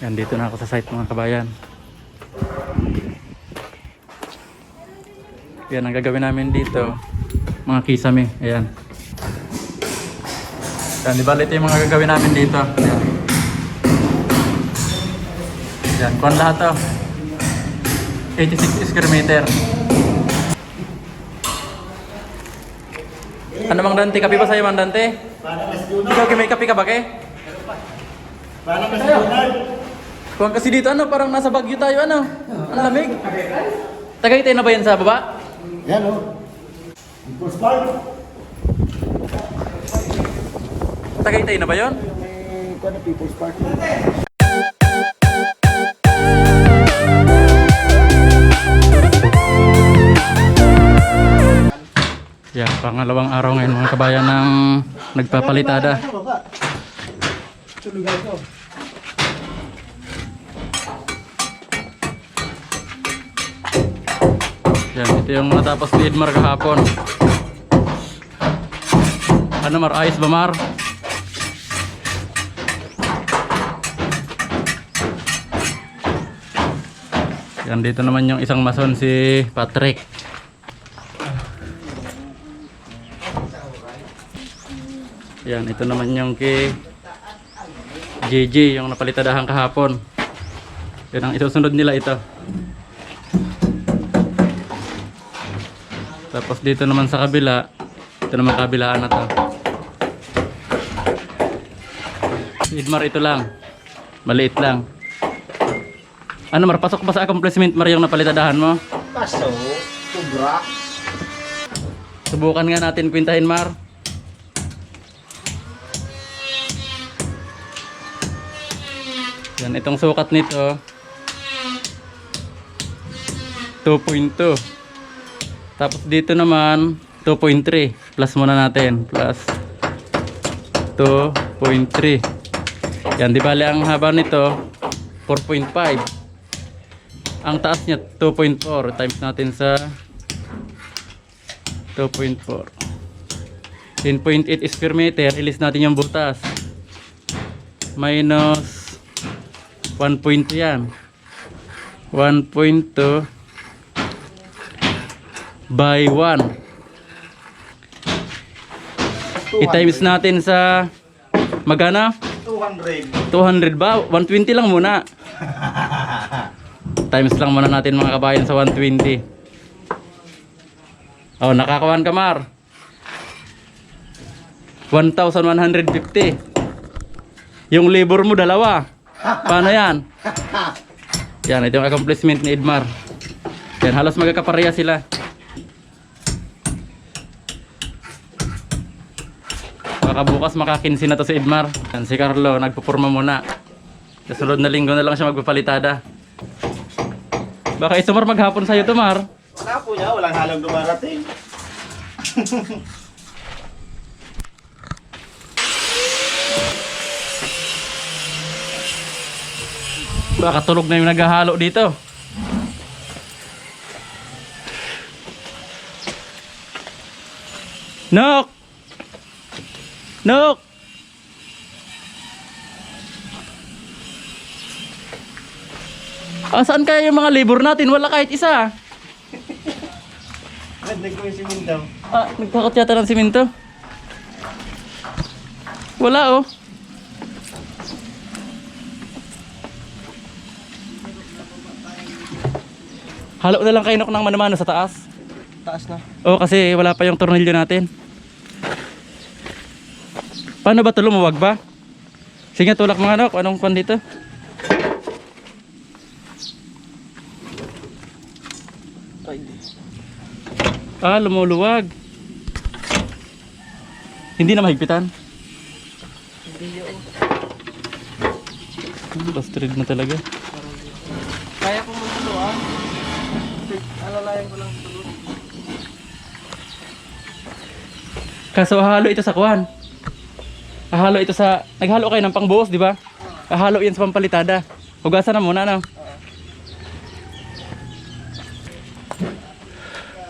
Yan, dito na ako sa site mga kabayan. Yan ang gagawin namin dito. Mga kisame. Ayan. Yan, di bali ito yung mga gagawin namin dito. Ayan. Yan, kuhan lahat to. 86 square meter. Ano Mang Dante? Kape ba sa'yo Mang Dante? Ikaw may kape ka ba ke? Paano kasi Donald? Kuhan kasi dito ano, parang nasa Baguio tayo ano. Ang lamig. Tagaytay na ba yan sa baba? Yan o. People's Park. Tagaytay na ba yun? May kuha na People's Park. Yan, pangalawang araw ngayon mga kabayan ng nagpapalitada. Tulugan ko. Yan, ito yung natapos ni Edmar kahapon. Ano Mar, ayos ba Mar? Yan, dito naman yung isang mason si Patrick. Yan, ito naman yung kay JJ, yung napalitadahan kahapon. Yan ang isusunod nila ito. Tapos dito naman sa kabila, ito naman kabilaan na to. Idmar ito lang, maliit lang. Ano Mar, pasok pa sa accomplishment Mar yung napalitadahan mo? Paso. Sobra. Subukan nga natin kwintahin Mar. Yan, itong sukat nito 2.2. Tapos dito naman 2.3. Plus muna natin. Plus 2.3. Yan, di bale ang haba nito 4.5. Ang taas niya 2.4. Times natin sa 2.4. 10.8 square meter. Ilis natin yung butas. Minus 1.2 yan. 1.2 by 1. I-times natin sa magana? 200. 200 ba? 120 lang muna. Times lang muna natin mga kabayan sa 120. Oh, nakakawan ka Mar. 1,150. Yung labor mo dalawa. Paano yan? Yan, ito yung accomplishment ni Edmar. Yan, halos magkakapareha sila. Baka bukas makakinsi na to si Edmar. Yan, si Carlo, nagpupurma muna. Sa sunod na linggo na lang siya magpapalitada. Baka isumar maghapon sa'yo to Mar. Wala po niya. Walang halong dumarating. Baka tulog na yung naghahalo dito. Nok! Nok! Saan kaya yung mga labor natin? Wala kahit isa. Nagdag ko yung siminto. Nagpakot yata ng simento. Wala oh. Halo na lang kayo ng manamano sa taas. Taas na. Oo, kasi wala pa yung tornilyo natin. Paano ba ito? Lumuwag ba? Sige, tulak mga anak. Anong kwan dito? Lumuluwag. Hindi na mahigpitan? Hindi yun. Busted na talaga. Kaya ko muna ito alalayan ko lang ito. Kaso halo ito sa kwan. Halo ito sa... Naghalo kayo ng pangbuhos, di ba? Halo yan sa pampalitada. Hugasan na muna, no?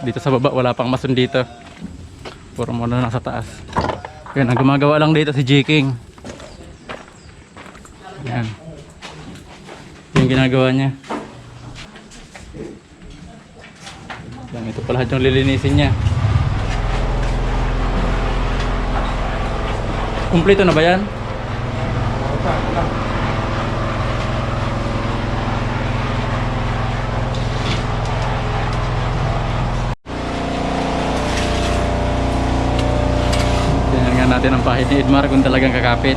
Dito sa baba, wala pang mason dito. Puro muna nasa taas. Yan, ang gumagawa lang dito si J. King. Yan. yung ginagawa niya. Yan, ito pa lahat yung lilinisin niya. Kumpleto na ba yan? Tingnan nga natin ang pahid ni Edmar kung talagang kakapit.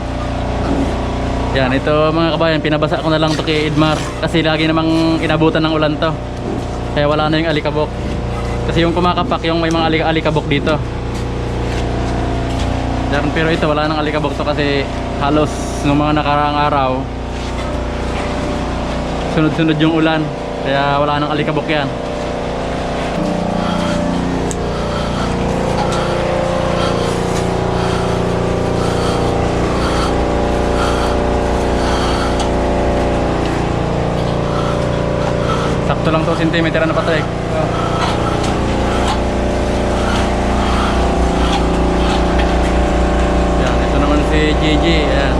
Yan, ito mga kabayan, pinabasa ko na lang to kay Edmar kasi lagi namang inabutan ng ulan to. Kaya wala na yung alikabok. Kasi yung kumakapak, yung may mga alikabok dito. Yan, pero ito wala nang alikabok to kasi halos nung mga nakaraang araw sunod-sunod yung ulan. Kaya wala nang alikabok yan. Sakto lang to, sentimeter na Patrick. Yan, ito naman si Gigi. Yan.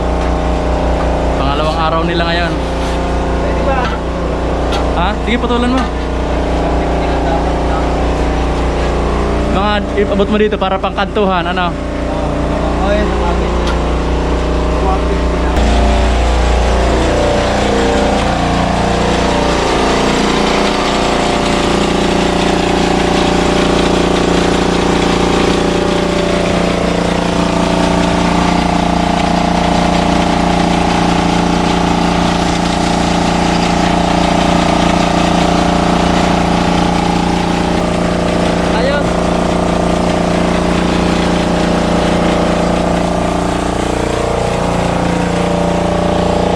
Pangalawang araw nila ngayon. Ha? Sige, patulan mo. Mga ipabot mo dito para pangkantuhan, ano? yan, nakapit. Ayos.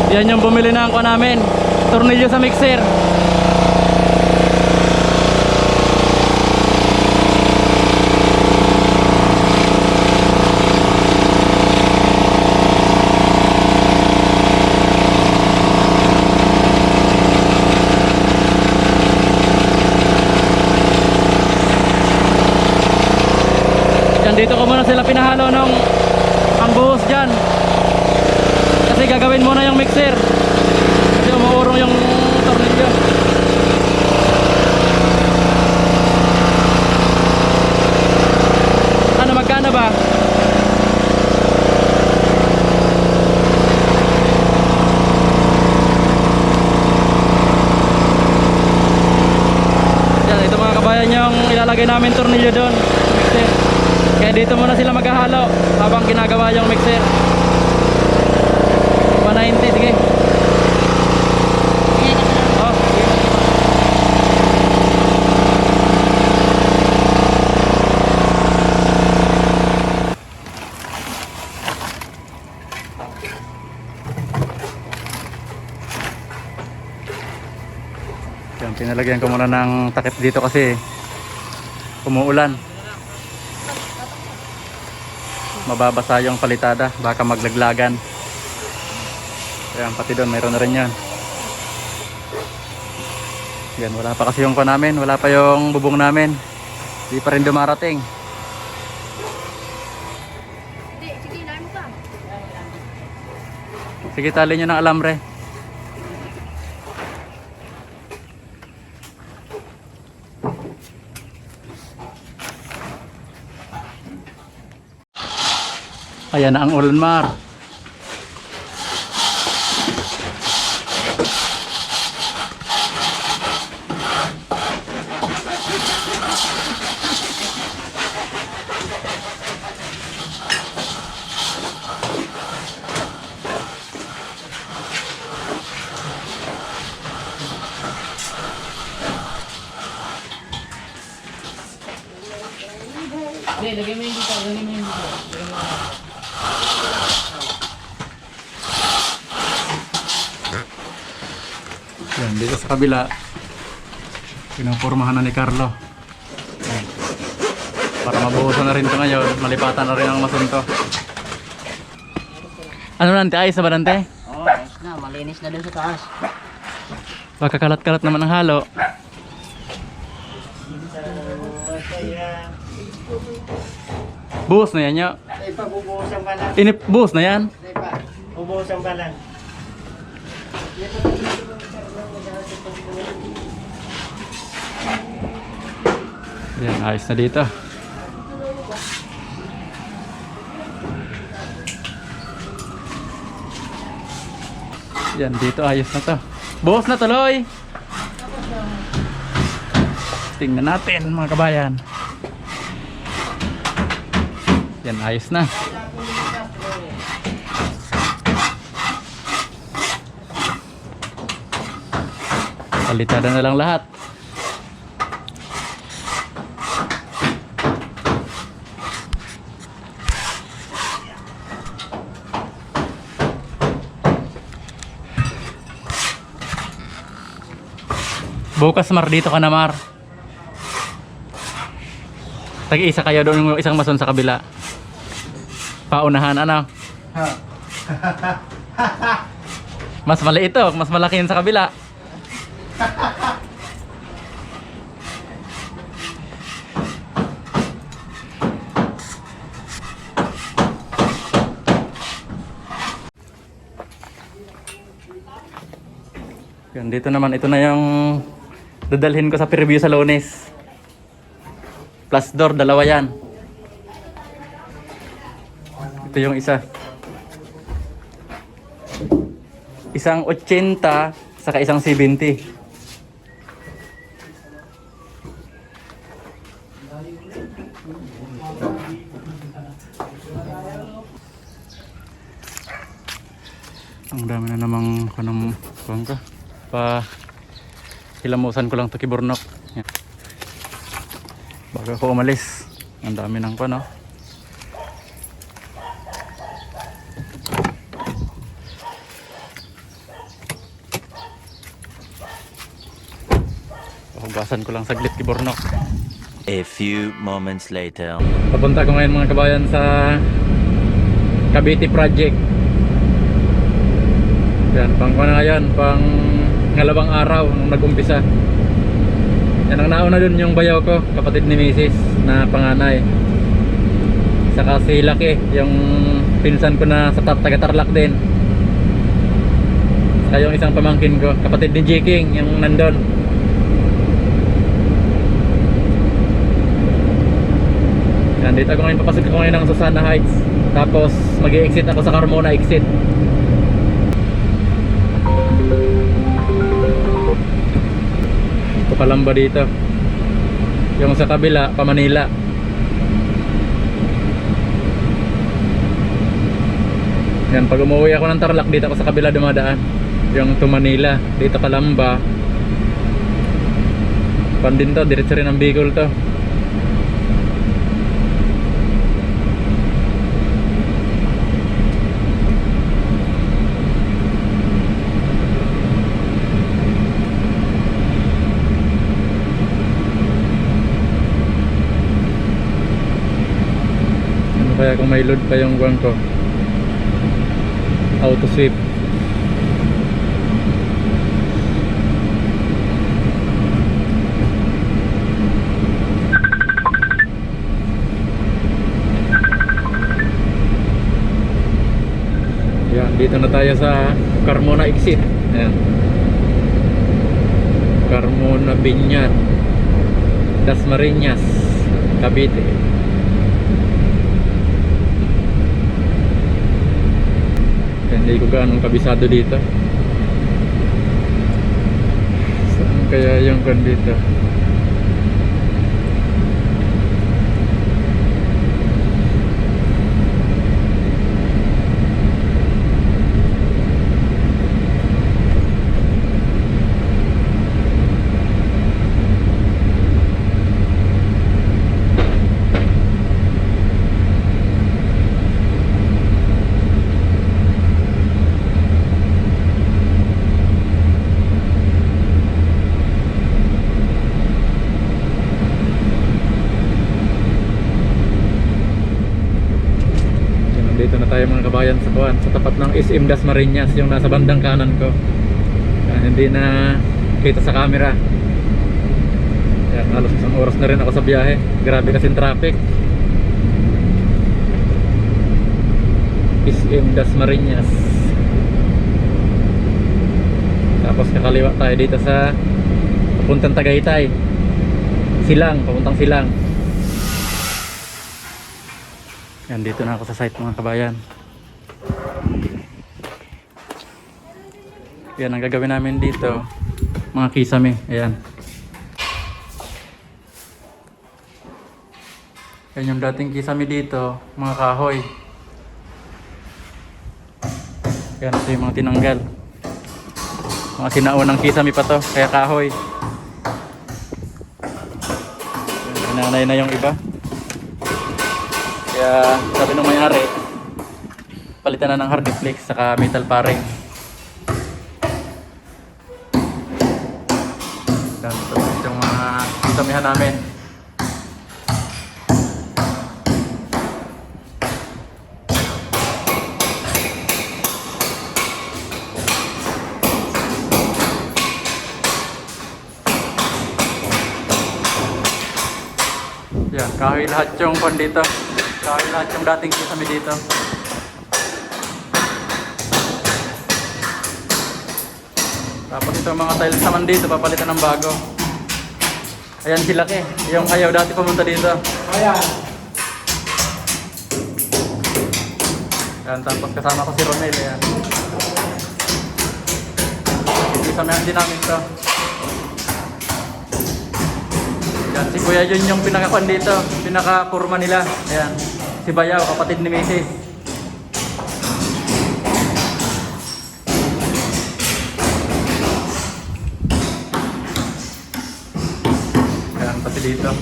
Yan yung bumili na ako namin. Tornilyo sa mixer. Yan, dito ko muna sila pinahalo nung pangbuhos dyan. Kasi gagawin muna yung mixer. Kasi umuurong yung tornilyo. Ano, magkano ba? Yan, ito mga kabayan yung ilalagay namin tornilyo doon. Mixer. Kaya dito muna sila maghahalo habang ginagawa yung mixer. 190, sige. Oh, yan, pinalagyan ko muna ng takip dito kasi umuulan. Mababasa yung palitada, baka maglaglagan. Ayan, pati doon mayroon na rin yan. Yan, wala pa kasi yung pa namin, wala pa yung bubong namin. Di pa rin dumarating. Sige, lahat mo ka. Sige, tali nyo ng alambre. Ayan na ang Ulmar. Hindi, lagay mo yung dito. Lagay mo yung dito. Yan, dito sa kabila pinapurmahan na ni Carlo. Yan. Para mabuhusan na rin ito ngayon, malipatan na rin ang masunto. Ano nante? Ayos na ba nante? Oo, ayos na. Malinis na dun sa taas. Baka kalat-kalat naman ang halo. Buhos na yan nyo. Ay pa, bubuhusan pa lang. Buhos na yan. Ay pa, bubuhusan pa lang. Yan, ayos na dito. Yan, dito ayos na to. Buhos na tuloy. Tingnan natin mga kabayan. Yan, ayos na. Palitada na lang lahat. Bukas Mar, dito ka na Mar. Tag-isa kayo doon yung isang mason sa kabila. Paunahan ano? Mas maliit ito, mas malaki yun sa kabila. Yan, dito naman, ito na yung dadalhin ko sa preview sa Lunes. Plus door, dalawa yan. Ito yung isa. Isang 80 saka isang 70. Ang dami na namang kanang ka. Pa hilamusan ko lang to Kiburnok. Yan. Bago ako umalis. Ang dami ng no. Hugasan ko lang saglit Kiburnok. A few moments later. Papunta ko ngayon mga kabayan sa Cavite Project. Yan, pang na yan, pang ngalawang araw nung nag-umpisa. Yan, ang nauna dun yung bayaw ko, kapatid ni Mrs. na panganay. Saka si Laki, yung pinsan ko na sa taga-Tarlac din. Saka yung isang pamangkin ko, kapatid ni Jiking, yung nandun. Yan, dito ako ngayon, papasok ako ngayon ng Susana Heights. Tapos mag-i-exit ako sa Carmona exit. Palamba dito. Yung sa kabila, pa Manila. Yan, pag umuwi ako ng Tarlac, dito ako sa kabila dumadaan. Yung to Manila, dito Palamba. Pan din to, diretso rin ang Bicol to. Kaya kung may load pa yung guwang ko, auto sweep. Yan, dito na tayo sa Carmona exit. Ayan, Carmona Binyan, Dasmariñas, Cavite. Hindi ko gaanong kabisado dito. Saan kaya yung kan dito? Dito na tayo mga kabayan sa kuwan, sa tapat ng SM Dasmariñas, yung nasa bandang kanan ko. Yan, hindi na kita sa camera. Yan, halos isang oras na rin ako sa biyahe. Grabe kasing traffic. SM Dasmariñas. kakaliwa tayo dito sa papuntang Tagaytay. Silang, papuntang Silang. Yan, dito na ako sa site mga kabayan. Yan ang gagawin namin dito, mga kisame. Ayan. Yan yung dating kisame dito, mga kahoy. Yan, ito yung mga tinanggal. Mga sinaunang kisame pa to, kaya kahoy. Yan, nanay na yung iba. Kaya sabi nung may-ari, palitan na ng hardiplex saka metal paring. Yan, ito yung mga kisamihan namin. Yan, kahoy lahat yung pan dito. Kahoy lahat yung dating kisame dito. Tapos ito mga tiles naman dito, papalitan ng bago. Ayan si Laki, yung ayaw dati pumunta dito. Ayan. Yan, tapos kasama ko si Ronel. Ayan. Kisamehan din namin to. Yan, si Kuya Jun yung pinakakuan dito, pinakakurma nila. Ayan, si Bayaw, kapatid ni Mrs. Ayan, pati dito.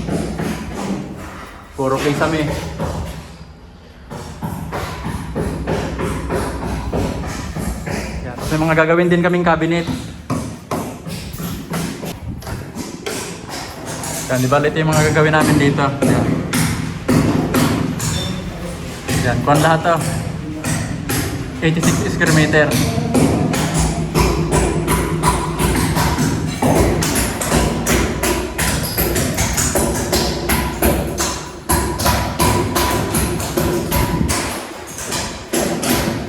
Puro kisame. Ayan, tapos may mga gagawin din kaming cabinet. Yan, di bali ito yung mga gagawin namin dito. Yan. Yan, kuhan lahat to. 86 square meter.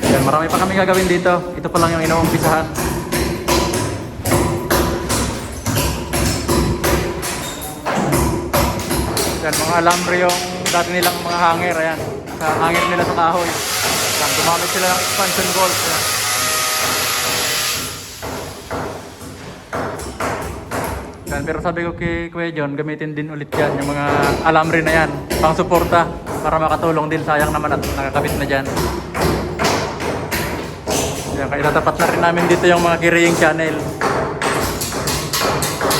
Yan, marami pa kami gagawin dito. Ito pa lang yung inuumpisahan. Yan, mga alambre yung dati nilang mga hanger. Ayan, sa hanger nila sa kahoy. Yan, gumamit sila ng expansion bolts. Ayan. Yan, pero sabi ko kay Kuya John, gamitin din ulit yan yung mga alambre na yan, pang suporta para makatulong din. Sayang naman at nakakabit na dyan. Yan, kaya itatapat na rin namin dito yung mga carrying channel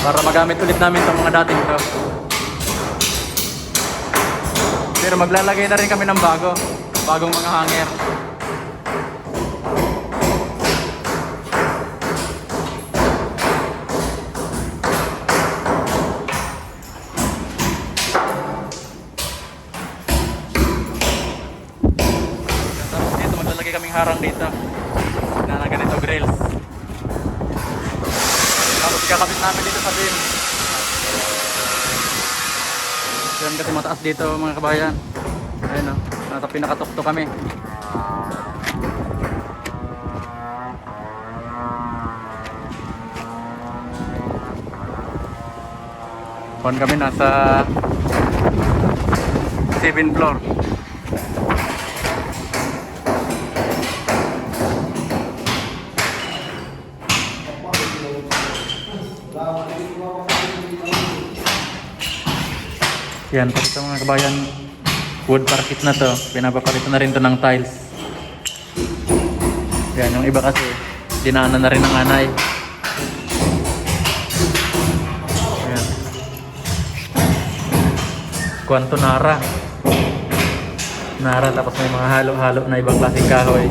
para magamit ulit namin itong mga dating to. Pero maglalagay na rin kami ng bagong mga hanger. Tapos dito maglalagay kaming harang dito na ganito grills. Tapos ikakabit namin dito sa beam. Yan kasi mataas dito mga kabayan. Ayun o, nasa pinakatukto kami. Kuhan kami nasa 7th floor. Yan, pati ito mga kabayan, wood parquet na to, pinapapalitan na rin to ng tiles. Yan, yung iba kasi dinaanan na rin ng anay. Yan, kwanto Nara, tapos may mga halo-halo na ibang klaseng kahoy.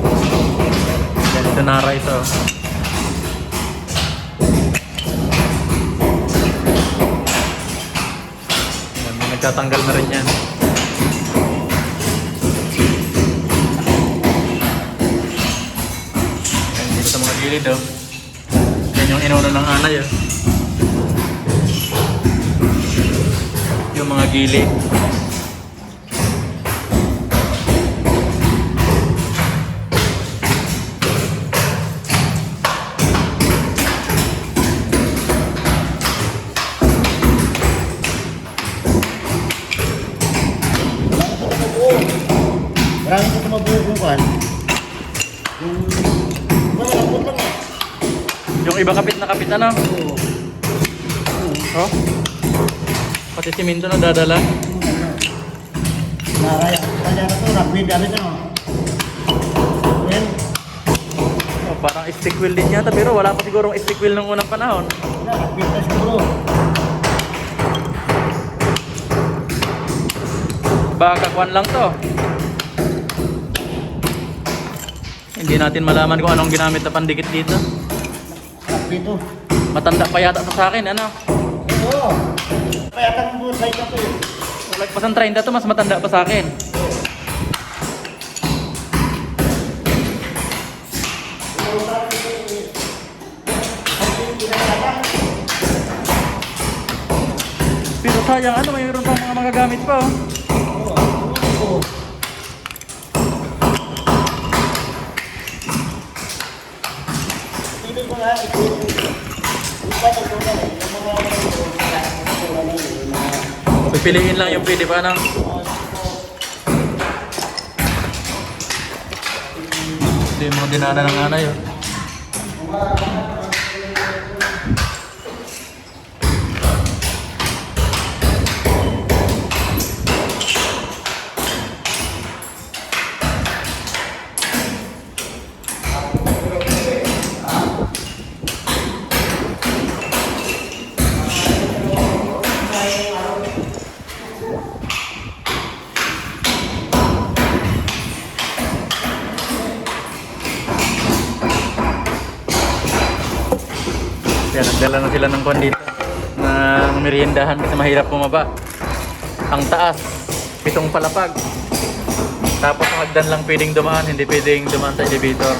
Yan, ito Nara ito. Nagtatanggal na rin yan. Yan dito sa mga gilid oh. Yan yung inuno ng anay oh. Yung mga gilid. Yung iba kapit na kapit ano? Oh? Pati siminto na dadala. Naraya, kaya na to, rugby dami na. Yan. Oh, parang stick wheel din yata pero wala pa sigurong stick wheel nung unang panahon. Rugby na siguro. Baka kwan lang to. Hindi natin malaman kung anong ginamit na pandikit dito. Rugby to. Matanda pa yata sa akin, ano? Oo. Kaya tanong mo sa ito eh. Lagpasan 30 to, mas matanda pa sa akin. Pero sayang, ano, mayroon pang mga magagamit pa, oh. Hindi ko nga ito. Pipiliin lang yung pwede pa, ano? Ito yung mga dinana ng anay, oh. Yan, nagdala na sila ng kwan dito na meriendahan kasi mahirap bumaba. Ang taas, 7 palapag. Tapos ang hagdan lang pwedeng dumaan, hindi pwedeng dumaan sa elevator.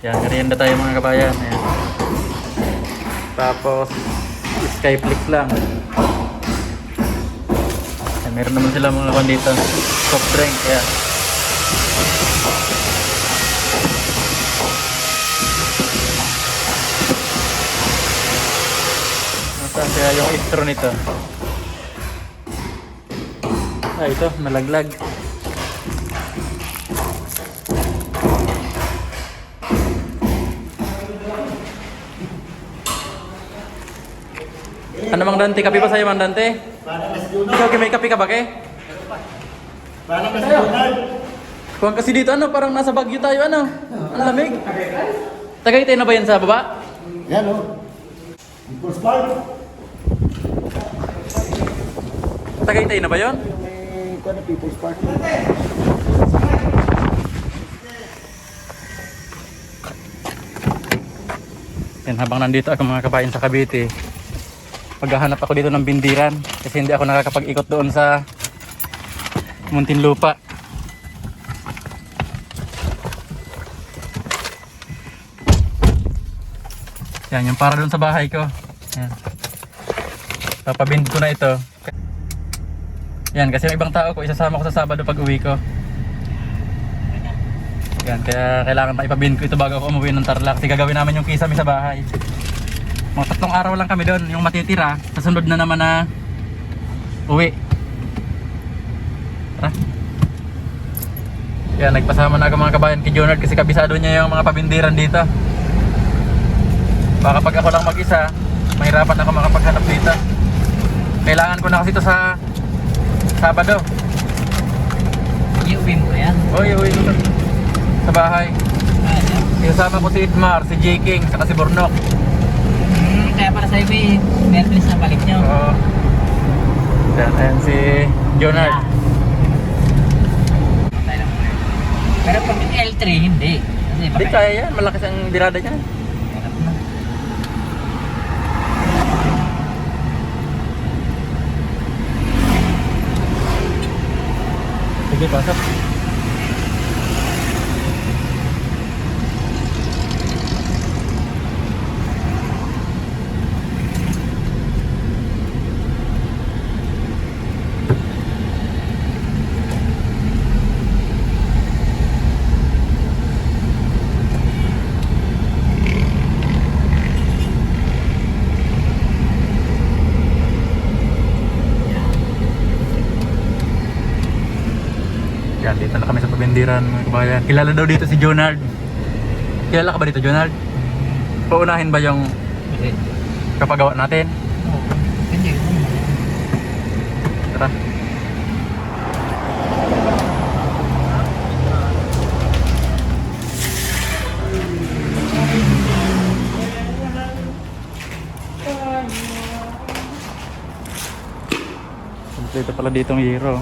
Yan, merienda tayo mga kabayan. Yan. Tapos, skyflix lang. Yan, meron naman sila mga kwan dito. Soft drink, yan. Nasaan kaya yung intro nito? Ah, ito, nalaglag. Ano Mang Dante? Kape ba sa'yo Mang Dante? Para mas Junard. Ikaw may kape ka ba ke? Para mas Junard. Kung kasi dito ano, parang nasa Baguio tayo ano? Ang lamig. Tagaytay na ba yan sa baba? Yan o. People's Park. Tagaytay na ba yon? May kuha na People's Park. Yan, habang nandito ako mga kabayan sa Cavite, maghahanap ako dito ng bindiran kasi hindi ako nakakapag-ikot doon sa Muntinlupa. Yan, yung para doon sa bahay ko. Yan. Papabind ko na ito. Yan, kasi yung ibang tao ko, isasama ko sa Sabado pag uwi ko. Yan, kaya kailangan pa ipabind ko ito bago ako umuwi ng Tarlac kasi gagawin namin yung kisame sa bahay. Mga 3 araw lang kami doon, yung matitira, sa sunod na naman na uwi. Tara. Yan, nagpasama na ako mga kabayan kay Junard kasi kabisado niya yung mga pabindiran dito. Baka pag ako lang mag-isa, mahirapan ako makapaghanap dito. Kailangan ko na kasi ito sa Sabado. Iuwi mo yan? O, iuwi ko sa bahay. Isasama ko si Idmar, si J. King, saka si Bornok. Kaya para sa ibi, Netflix na balik nyo. Oo. Yan, ayan si Jonard. Pero pag L3, hindi. Kasi Hindi kaya yan, malakas ang dirada niya. Hirap na. Sige, pasok. Yan, dito na kami sa pabindiran mga kabayan. Kilala daw dito si Jonard. Kilala ka ba dito, Jonard? Paunahin ba yung Hindi. kapagawa natin? Oo. Hindi. Tara. Kompleto pala ditong hero.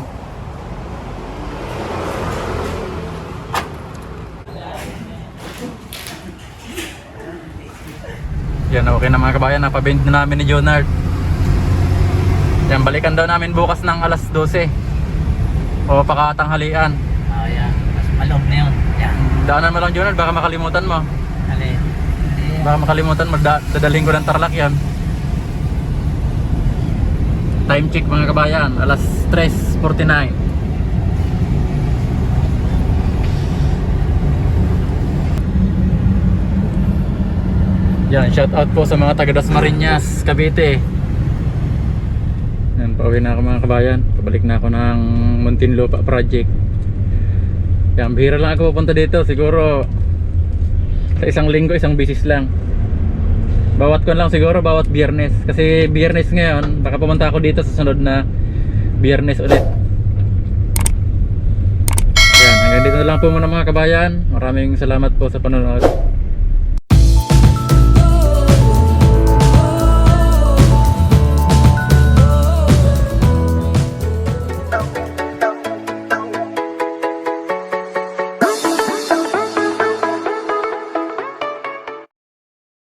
Yan, okay na mga kabayan. Napabend na namin ni Jonard. Yan, balikan daw namin bukas ng alas 12 o pakatanghalian. Oh, yan. Mas malog na yun. Yan. Daanan mo lang, Jonard, baka makalimutan mo. Alin. Baka makalimutan mo, dadalhin ko ng Tarlac yan. Time check mga kabayan, alas 3:49. Yan, shout out po sa mga taga Dasmariñas, Cavite. Yan, pauwi na ako mga kabayan. Pabalik na ako ng Muntinlupa Project. Yan, bihira lang ako pupunta dito. Siguro sa isang linggo, isang bisis lang. Bawat kon lang siguro, bawat biyernes. Kasi biyernes ngayon, baka pumunta ako dito sa sunod na biyernes ulit. Yan, hanggang dito na lang po muna mga kabayan. Maraming salamat po sa panonood.